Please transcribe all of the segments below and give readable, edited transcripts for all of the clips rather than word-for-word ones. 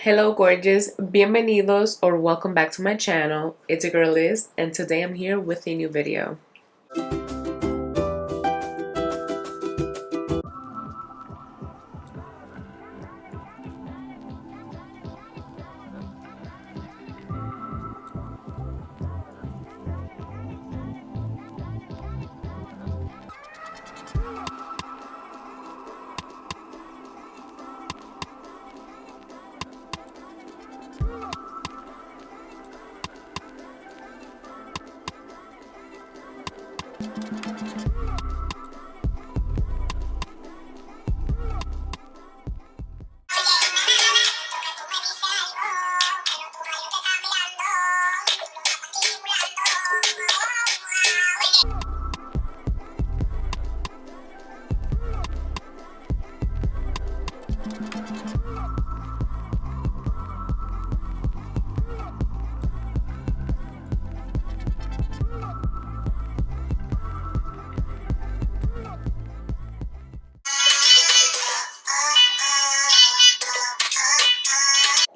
Hello gorgeous, bienvenidos or welcome back to my channel. It's your girl Liz and today I'm here with a new video.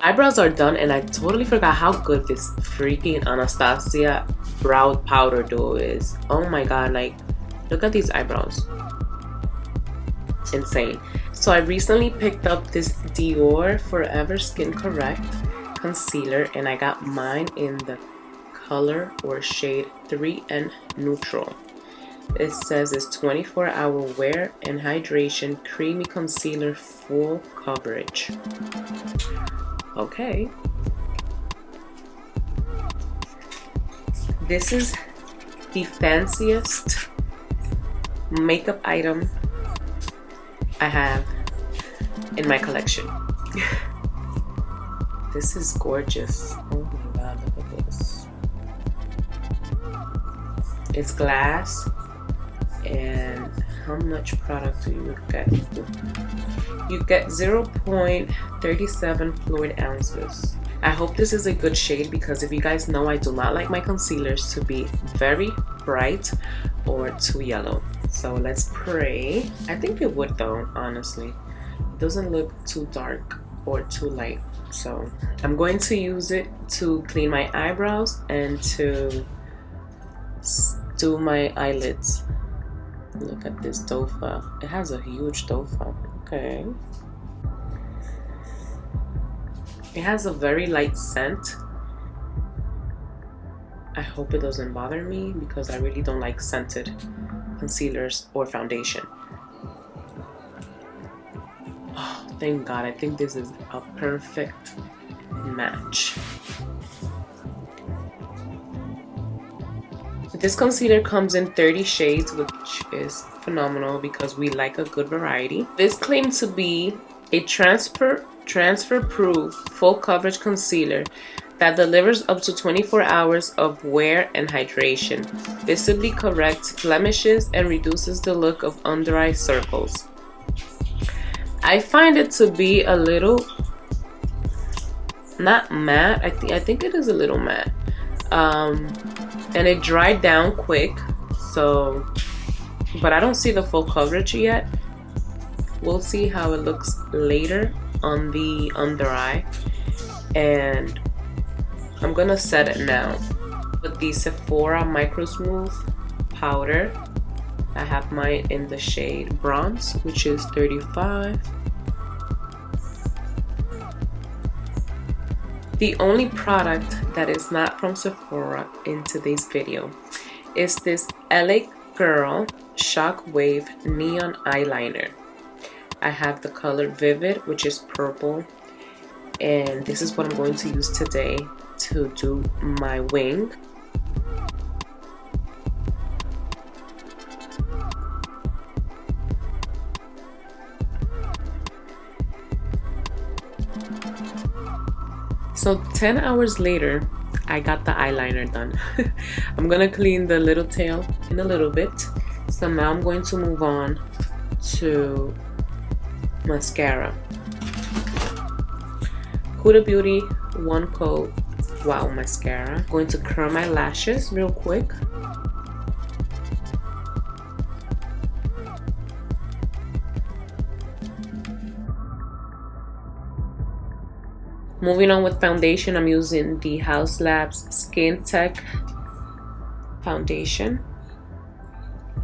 Eyebrows are done and I totally forgot how good this freaking Anastasia brow powder duo is. Oh my god, like look at these eyebrows. Insane. So I recently picked up this Dior Forever Skin Correct concealer and I got mine in the color or shade 3N Neutral. It says it's 24-hour wear and hydration creamy concealer full coverage. Okay. This is the fanciest makeup item I have in my collection. This is gorgeous. Oh my god, look at this. It's glass. And how much product do you get? You get 0.37 fluid ounces. I hope this is a good shade because if you guys know, I do not like my concealers to be very bright or too yellow. So let's pray. I think it would though, honestly. It doesn't look too dark or too light. So I'm going to use it to clean my eyebrows and to do my eyelids. Look at this dofa. It has a huge dofa. Okay. It has a very light scent. I hope it doesn't bother me because I really don't like scented concealers or foundation. Oh, thank God. I think this is a perfect match. This concealer comes in 30 shades, which is phenomenal because we like a good variety. This claimed to be a transfer-proof full coverage concealer that delivers up to 24 hours of wear and hydration, visibly corrects blemishes, and reduces the look of under eye circles. I find it to be a little, not matte, I think it is a little matte. And it dried down quick, so, but I don't see the full coverage yet. We'll see how it looks later on the under eye, and I'm gonna set it now with the Sephora Micro Smooth powder. I have mine in the shade bronze, which is 35. The only product that is not from Sephora in today's video is this LA Girl Shockwave Neon Eyeliner. I have the color Vivid, which is purple, and this is what I'm going to use today to do my wing. So 10 hours later, I got the eyeliner done. I'm gonna clean the little tail in a little bit. So now I'm going to move on to mascara. Huda Beauty One Coat Wow Mascara. I'm going to curl my lashes real quick. Moving on with foundation, I'm using the House Labs Skin Tech foundation.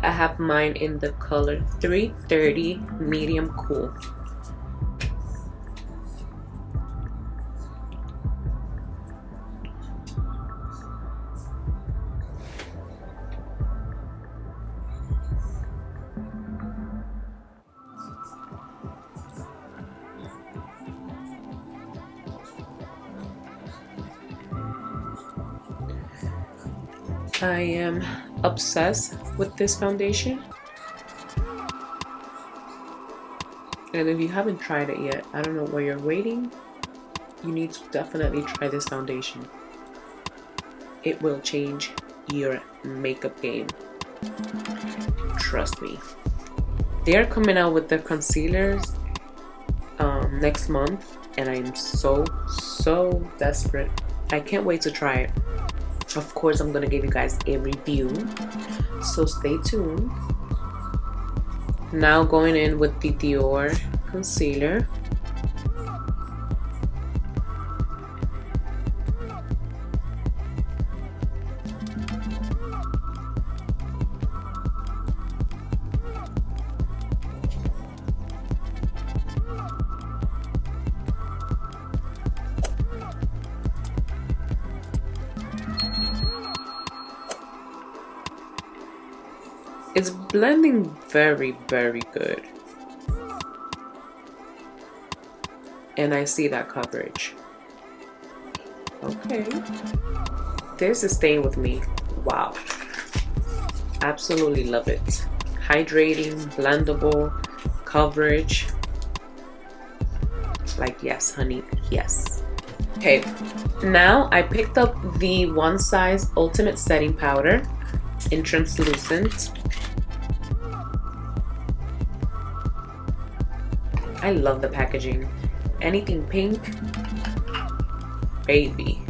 I have mine in the color 330 medium cool. I am obsessed with this foundation, and if you haven't tried it yet, I don't know why you're waiting. You need to definitely try this foundation. It will change your makeup game, trust me. They are coming out with their concealers next month, and I am so desperate. I can't wait to try it. Of course, I'm gonna give you guys a review, so stay tuned. Now going in with the Dior concealer. It's blending very good, and I see that coverage. Okay, this is staying with me. Wow, absolutely love it. Hydrating, blendable, coverage. Like, yes honey, yes. Okay, now I picked up the One Size Ultimate Setting Powder in translucent. I love the packaging. Anything pink, baby.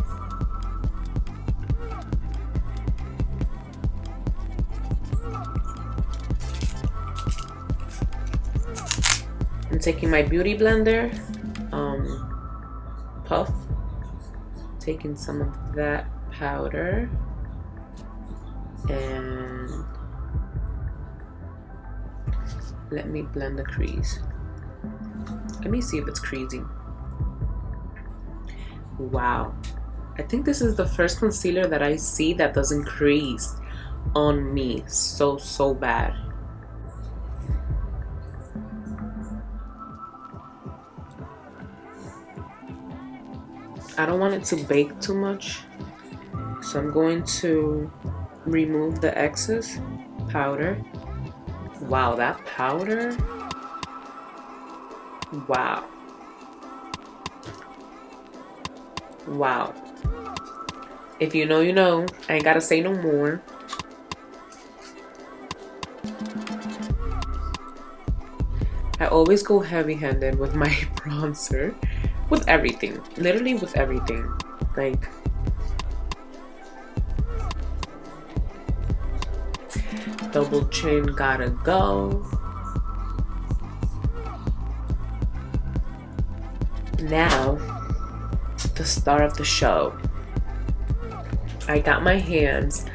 I'm taking my beauty blender, puff, taking some of that powder, and let me blend the crease. Let me see if it's creasing. Wow, I think this is the first concealer that I see that doesn't crease on me so bad. I don't want it to bake too much, so I'm going to remove the excess powder. Wow, that powder. Wow. Wow. If you know, you know. I ain't gotta say no more. I always go heavy-handed with my bronzer. With everything. Literally with everything. Like, double chin gotta go. Now, the star of the show. I got my hands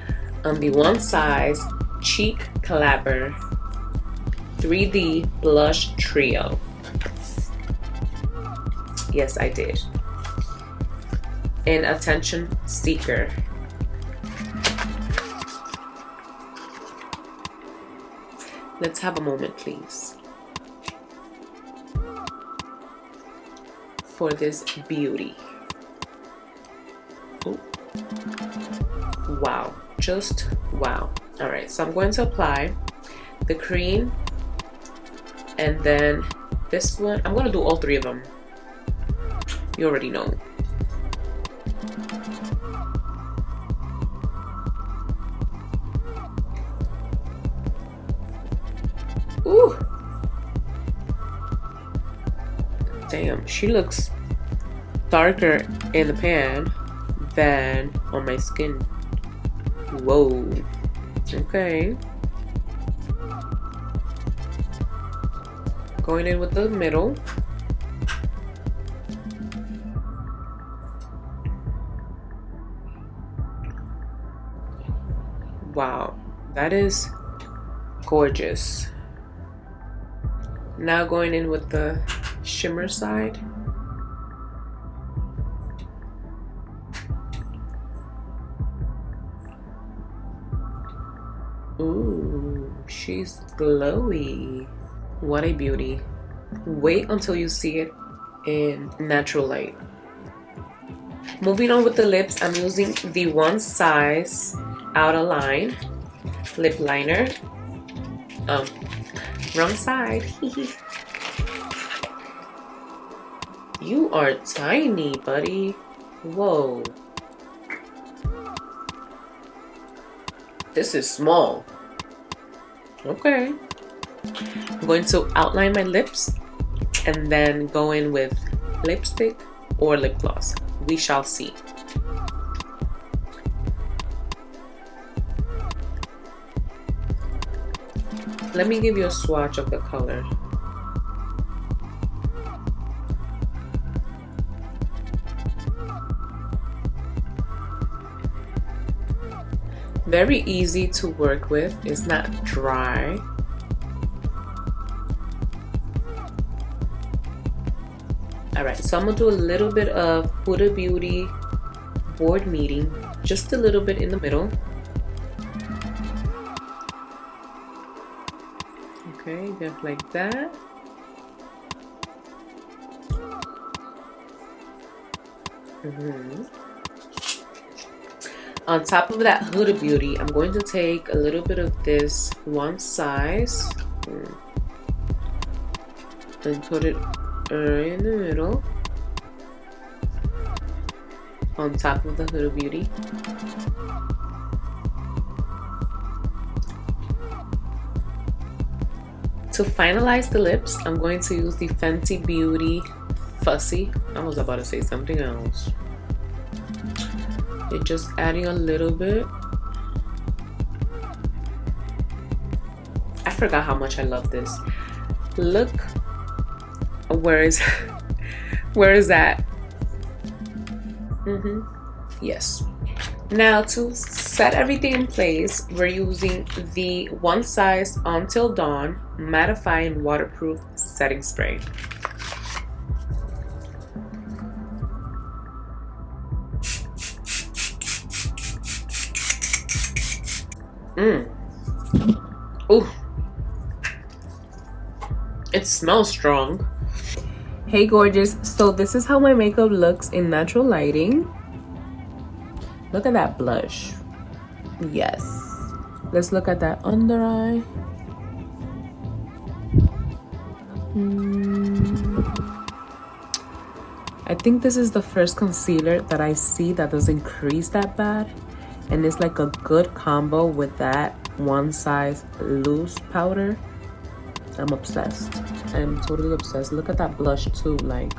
on the One Size Cheek Collabor 3D Blush Trio. Yes, I did. In Attention Seeker. Let's have a moment, please, for this beauty. Oh. Wow, just wow. All right, so I'm going to apply the cream, and then this one, I'm gonna do all three of them. You already know. Ooh. Damn, she looks darker in the pan than on my skin. Whoa. Okay. Going in with the middle. Wow, that is gorgeous. Now going in with the shimmer side. Ooh, she's glowy. What a beauty. Wait until you see it in natural light. Moving on with the lips, I'm using the One Size Outer Line lip liner. Wrong side. You are tiny, buddy. Whoa. This is small. Okay. I'm going to outline my lips and then go in with lipstick or lip gloss. We shall see. Let me give you a swatch of the color. Very easy to work with. It's not dry. Alright, so I'm gonna do a little bit of Huda Beauty board meeting, just a little bit in the middle. Okay, just like that. On top of that Huda Beauty, I'm going to take a little bit of this One Size and put it right in the middle on top of the Huda Beauty. To finalize the lips, I'm going to use the Fenty Beauty Fussy. I was about to say something else. You're just adding a little bit. I forgot how much I love this. Look, where is that? Yes. Now to set everything in place, we're using the One Size Until Dawn Mattifying Waterproof Setting Spray. Ooh, it smells strong. Hey gorgeous, so this is how my makeup looks in natural lighting. Look at that blush. Yes. Let's look at that under eye. I think this is the first concealer that I see that doesn't crease that bad. And it's like a good combo with that One Size loose powder. I'm obsessed. I'm totally obsessed. Look at that blush too, like.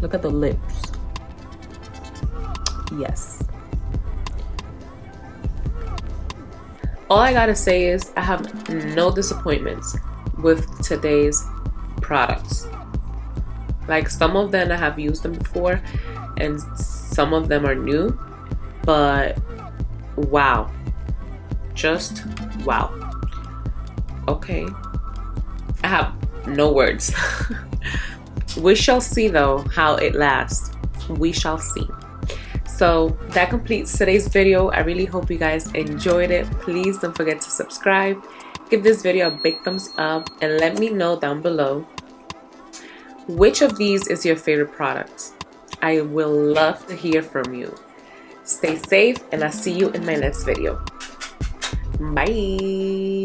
Look at the lips. Yes. All I gotta say is I have no disappointments with today's products. Like, some of them I have used them before and some of them are new, but wow. Just wow. Okay. I have no words. We shall see though how it lasts. We shall see. So that completes today's video. I really hope you guys enjoyed it. Please don't forget to subscribe. Give this video a big thumbs up and let me know down below which of these is your favorite product. I will love to hear from you. Stay safe and I'll see you in my next video. Bye.